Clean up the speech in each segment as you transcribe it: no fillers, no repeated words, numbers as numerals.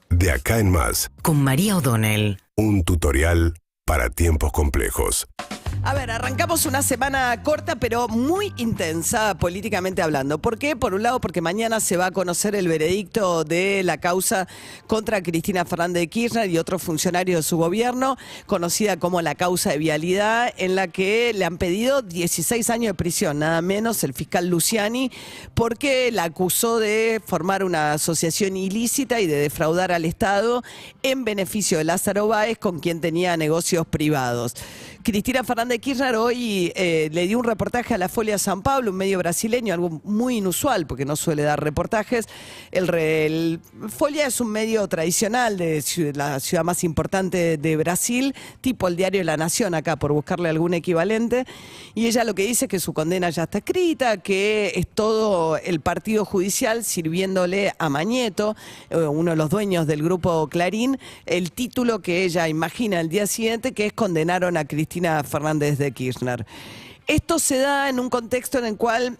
De acá en más, Con María O'Donnell. un tutorial para tiempos complejos. A ver, arrancamos una semana corta pero muy intensa políticamente hablando. ¿Por qué? Por un lado, porque mañana se va a conocer el veredicto de la causa contra Cristina Fernández de Kirchner y otros funcionarios de su gobierno, conocida como la causa de vialidad, en la que le han pedido 16 años de prisión, nada menos el fiscal Luciani, porque la acusó de formar una asociación ilícita y de defraudar al Estado en beneficio de Lázaro Báez, con quien tenía negocios privados. Cristina Fernández de Kirchner hoy le dio un reportaje a la Folha San Pablo, un medio brasileño, algo muy inusual porque no suele dar reportajes. El Folha es un medio tradicional de la ciudad más importante de Brasil, tipo el diario La Nación acá, por buscarle algún equivalente. Y ella lo que dice es que su condena ya está escrita, que es todo el partido judicial sirviéndole a Mañeto, uno de los dueños del grupo Clarín, el título que ella imagina el día siguiente, que es condenaron a Cristina Fernández de Kirchner. Esto se da en un contexto en el cual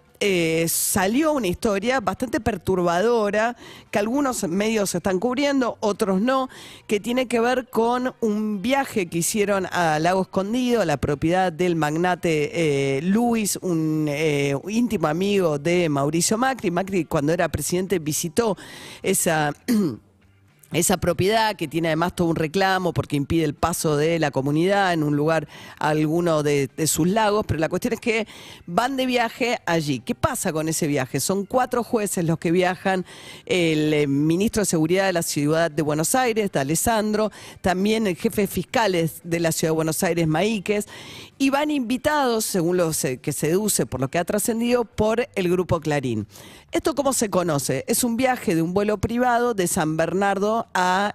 salió una historia bastante perturbadora que algunos medios están cubriendo, otros no, que tiene que ver con un viaje que hicieron a Lago Escondido, a la propiedad del magnate Luis, un íntimo amigo de Mauricio Macri. Macri, cuando era presidente, visitó esa propiedad, que tiene además todo un reclamo porque impide el paso de la comunidad en un lugar a alguno de sus lagos, pero la cuestión es que van de viaje allí. ¿Qué pasa con ese viaje? Son 4 jueces los que viajan, el ministro de Seguridad de la Ciudad de Buenos Aires, D'Alessandro, también el jefe de fiscales de la Ciudad de Buenos Aires, Maíquez, y van invitados, según lo que se deduce por lo que ha trascendido, por el Grupo Clarín. ¿Esto cómo se conoce? Es un viaje de un vuelo privado de San Bernardo a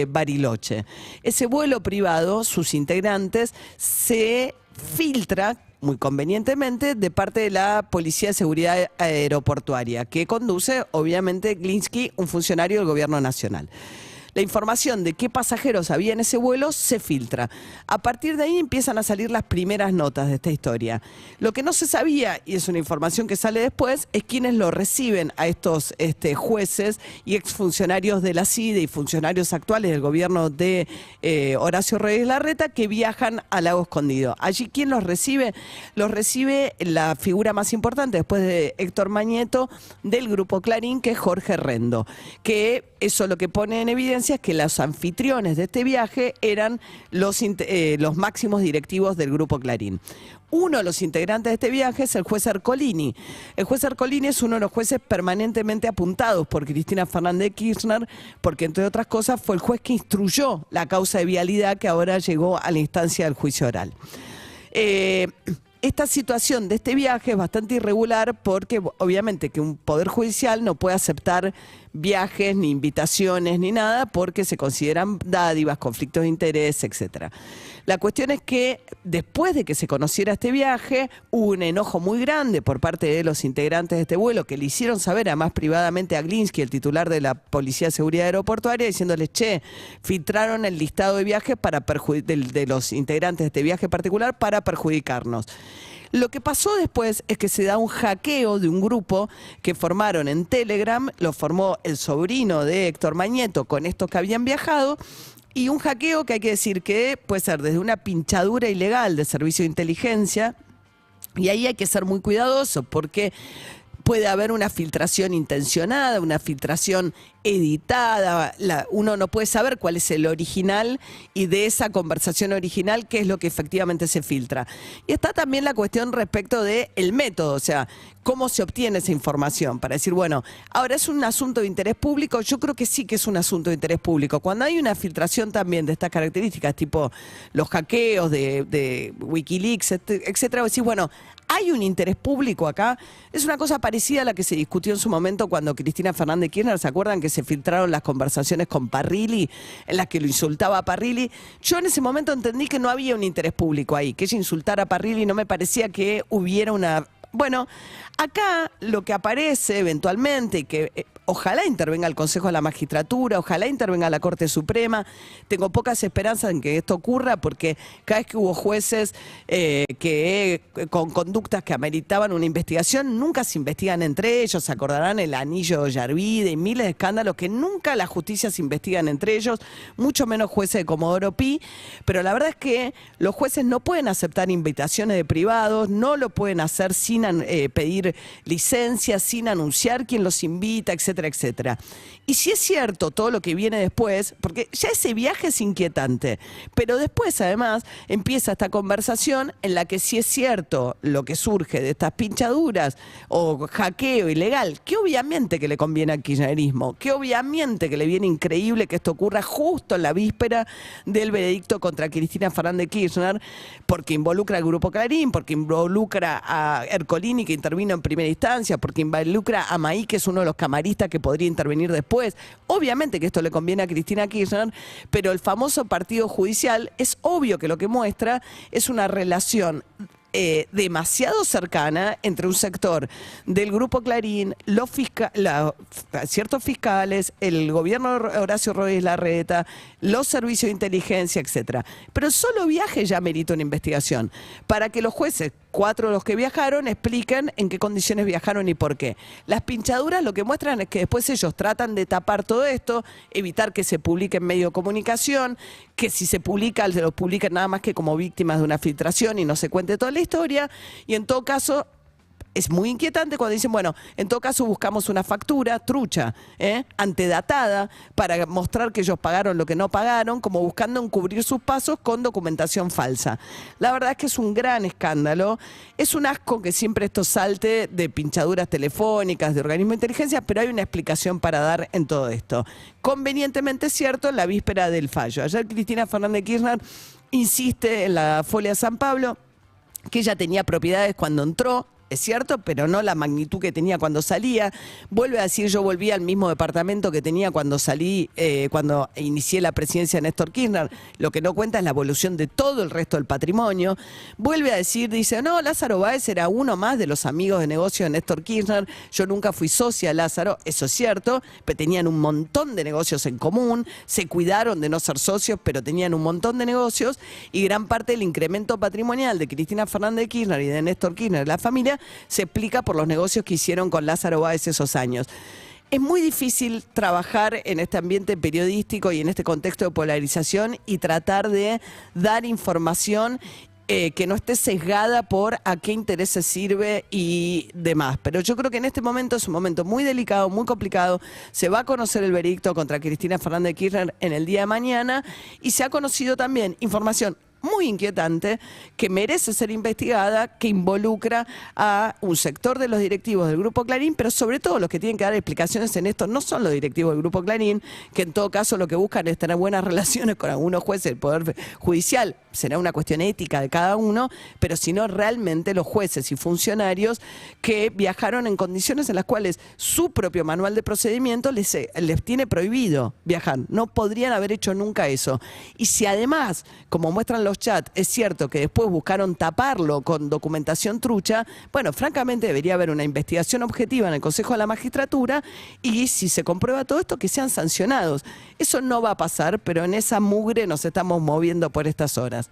Bariloche. Ese vuelo privado, sus integrantes, se filtra muy convenientemente de parte de la Policía de Seguridad Aeroportuaria, que conduce, obviamente, Glinsky, un funcionario del Gobierno Nacional. La información de qué pasajeros había en ese vuelo se filtra. A partir de ahí empiezan a salir las primeras notas de esta historia. Lo que no se sabía, y es una información que sale después, es quiénes lo reciben a estos jueces y exfuncionarios de la CIDE y funcionarios actuales del gobierno de Horacio Rodríguez Larreta, que viajan a Lago Escondido. Allí, ¿quién los recibe? Los recibe la figura más importante, después de Héctor Mañeto, del Grupo Clarín, que es Jorge Rendo, que eso lo que pone en evidencia es que los anfitriones de este viaje eran los máximos directivos del Grupo Clarín. Uno de los integrantes de este viaje es el juez Ercolini. El juez Ercolini es uno de los jueces permanentemente apuntados por Cristina Fernández de Kirchner, porque entre otras cosas fue el juez que instruyó la causa de vialidad que ahora llegó a la instancia del juicio oral. Esta situación de este viaje es bastante irregular porque obviamente que un poder judicial no puede aceptar viajes, ni invitaciones, ni nada, porque se consideran dádivas, conflictos de interés, etcétera. La cuestión es que después de que se conociera este viaje, hubo un enojo muy grande por parte de los integrantes de este vuelo, que le hicieron saber además privadamente a Glinsky, el titular de la Policía de Seguridad Aeroportuaria, diciéndoles, filtraron el listado de viajes de los integrantes de este viaje particular para perjudicarnos. Lo que pasó después es que se da un hackeo de un grupo que formaron en Telegram, lo formó el sobrino de Héctor Mañeto con estos que habían viajado, y un hackeo que hay que decir que puede ser desde una pinchadura ilegal de servicio de inteligencia, y ahí hay que ser muy cuidadoso porque puede haber una filtración intencionada, una filtración editada, uno no puede saber cuál es el original y de esa conversación original qué es lo que efectivamente se filtra. Y está también la cuestión respecto del método, o sea, cómo se obtiene esa información, para decir, bueno, ahora es un asunto de interés público. Yo creo que sí que es un asunto de interés público. Cuando hay una filtración también de estas características, tipo los hackeos de Wikileaks, etcétera, decís, bueno, ¿hay un interés público acá? Es una cosa parecida a la que se discutió en su momento cuando Cristina Fernández de Kirchner, ¿se acuerdan que se filtraron las conversaciones con Parrilli, en las que lo insultaba a Parrilli? Yo en ese momento entendí que no había un interés público ahí, que ella insultara a Parrilli, no me parecía que hubiera Bueno, acá lo que aparece eventualmente, y que ojalá intervenga el Consejo de la Magistratura, ojalá intervenga la Corte Suprema, tengo pocas esperanzas en que esto ocurra porque cada vez que hubo jueces que con conductas que ameritaban una investigación, nunca se investigan entre ellos, se acordarán el anillo de Yarvide y miles de escándalos que nunca la justicia se investigan entre ellos, mucho menos jueces de Comodoro Pi, pero la verdad es que los jueces no pueden aceptar invitaciones de privados, no lo pueden hacer sin pedir licencia, sin anunciar quién los invita, etcétera, etcétera. Y si es cierto todo lo que viene después, porque ya ese viaje es inquietante, pero después además empieza esta conversación en la que si es cierto lo que surge de estas pinchaduras o hackeo ilegal, que obviamente que le conviene al kirchnerismo, que obviamente que le viene increíble que esto ocurra justo en la víspera del veredicto contra Cristina Fernández de Kirchner, porque involucra al Grupo Clarín, porque involucra a Ercolini, que intervino en primera instancia, porque involucra a Maí, que es uno de los camaristas que podría intervenir después. Obviamente que esto le conviene a Cristina Kirchner, pero el famoso partido judicial es obvio que lo que muestra es una relación demasiado cercana entre un sector del Grupo Clarín, ciertos fiscales, el gobierno de Horacio Rodríguez Larreta, los servicios de inteligencia, etcétera. Pero el solo viaje ya merita una investigación para que los jueces, 4 de los que viajaron, expliquen en qué condiciones viajaron y por qué. Las pinchaduras lo que muestran es que después ellos tratan de tapar todo esto, evitar que se publique en medio de comunicación, que si se publica, se los publiquen nada más que como víctimas de una filtración y no se cuente toda la historia, y en todo caso es muy inquietante cuando dicen, bueno, en todo caso buscamos una factura trucha, antedatada, para mostrar que ellos pagaron lo que no pagaron, como buscando encubrir sus pasos con documentación falsa. La verdad es que es un gran escándalo, es un asco que siempre esto salte de pinchaduras telefónicas, de organismos de inteligencia, pero hay una explicación para dar en todo esto. Convenientemente cierto, en la víspera del fallo. Ayer Cristina Fernández de Kirchner insiste en la Folia de San Pablo que ella tenía propiedades cuando entró, es cierto, pero no la magnitud que tenía cuando salía. Vuelve a decir, yo volví al mismo departamento que tenía cuando salí, cuando inicié la presidencia de Néstor Kirchner. Lo que no cuenta es la evolución de todo el resto del patrimonio. Vuelve a decir, dice, no, Lázaro Báez era uno más de los amigos de negocio de Néstor Kirchner. Yo nunca fui socia de Lázaro, eso es cierto, pero tenían un montón de negocios en común. Se cuidaron de no ser socios, pero tenían un montón de negocios. Y gran parte del incremento patrimonial de Cristina Fernández de Kirchner y de Néstor Kirchner, de la familia, se explica por los negocios que hicieron con Lázaro Báez esos años. Es muy difícil trabajar en este ambiente periodístico y en este contexto de polarización y tratar de dar información que no esté sesgada por a qué intereses sirve y demás. Pero yo creo que en este momento es un momento muy delicado, muy complicado. Se va a conocer el veredicto contra Cristina Fernández de Kirchner en el día de mañana y se ha conocido también información muy inquietante, que merece ser investigada, que involucra a un sector de los directivos del Grupo Clarín, pero sobre todo los que tienen que dar explicaciones en esto no son los directivos del Grupo Clarín, que en todo caso lo que buscan es tener buenas relaciones con algunos jueces del Poder Judicial, será una cuestión ética de cada uno, pero sino realmente los jueces y funcionarios que viajaron en condiciones en las cuales su propio manual de procedimiento les tiene prohibido viajar, no podrían haber hecho nunca eso. Y si además, como muestran los chats, es cierto que después buscaron taparlo con documentación trucha, bueno, francamente debería haber una investigación objetiva en el Consejo de la Magistratura y si se comprueba todo esto, que sean sancionados. Eso no va a pasar, pero en esa mugre nos estamos moviendo por estas horas.